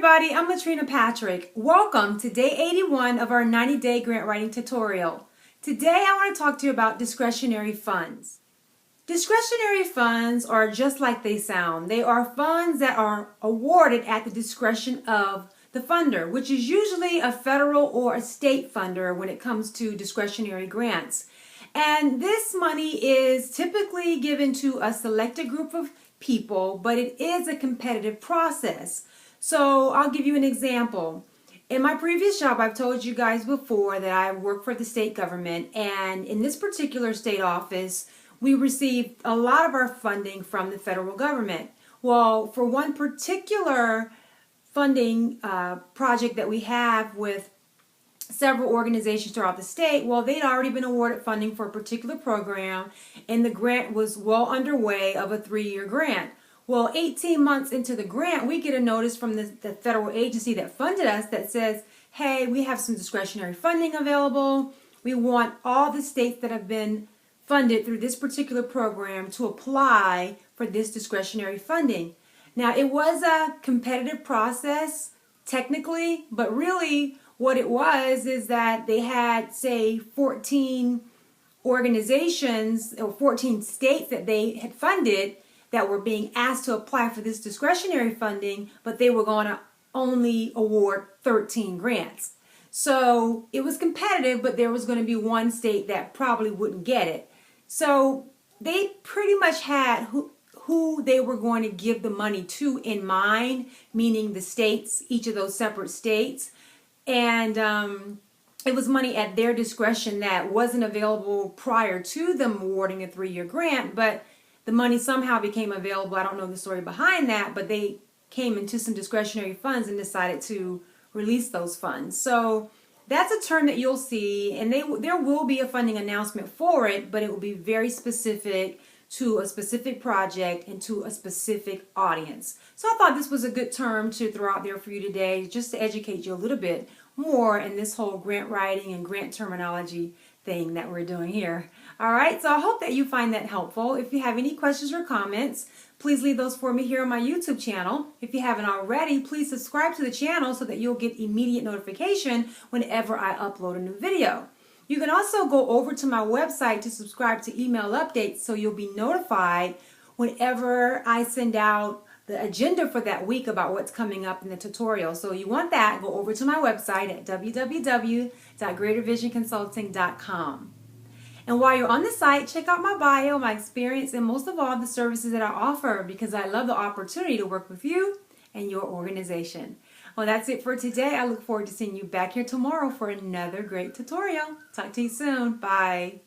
everybody, I'm Latrina Patrick. Welcome to day 81 of our 90-day grant writing tutorial. Today I want to talk to you about discretionary funds. Discretionary funds are just like they sound. They are funds that are awarded at the discretion of the funder, which is usually a federal or a state funder when it comes to discretionary grants. And this money is typically given to a selected group of people, but it is a competitive process. So I'll give you an example. In my previous job, I've told you guys before that I work for the state government, and in this particular state office, we received a lot of our funding from the federal government. Well, for one particular funding project that we have with several organizations throughout the state, well, they'd already been awarded funding for a particular program, and the grant was well underway of a 3-year grant. Well, 18 months into the grant, we get a notice from the federal agency that funded us that says, hey, we have some discretionary funding available. We want all the states that have been funded through this particular program to apply for this discretionary funding. Now, it was a competitive process, technically, but really what it was is that they had, say, 14 organizations or 14 states that they had funded that were being asked to apply for this discretionary funding, but they were going to only award 13 grants. So it was competitive, but there was going to be one state that probably wouldn't get it. So they pretty much had who they were going to give the money to in mind, meaning the states, each of those separate states. And it was money at their discretion that wasn't available prior to them awarding a 3-year grant, but the money somehow became available. I don't know the story behind that, but they came into some discretionary funds and decided to release those funds. So that's a term that you'll see, and there will be a funding announcement for it, but it will be very specific to a specific project and to a specific audience. So I thought this was a good term to throw out there for you today, just to educate you a little bit more in this whole grant writing and grant terminology thing that we're doing here. All right, so I hope that you find that helpful. If you have any questions or comments, please leave those for me here on my YouTube channel. If you haven't already, please subscribe to the channel so that you'll get immediate notification whenever I upload a new video. You can also go over to my website to subscribe to email updates so you'll be notified whenever I send out the agenda for that week about what's coming up in the tutorial. So you want that, go over to my website at www.greatervisionconsulting.com. And while you're on the site, check out my bio, my experience, and most of all, the services that I offer, because I love the opportunity to work with you and your organization. Well, that's it for today. I look forward to seeing you back here tomorrow for another great tutorial. Talk to you soon. Bye.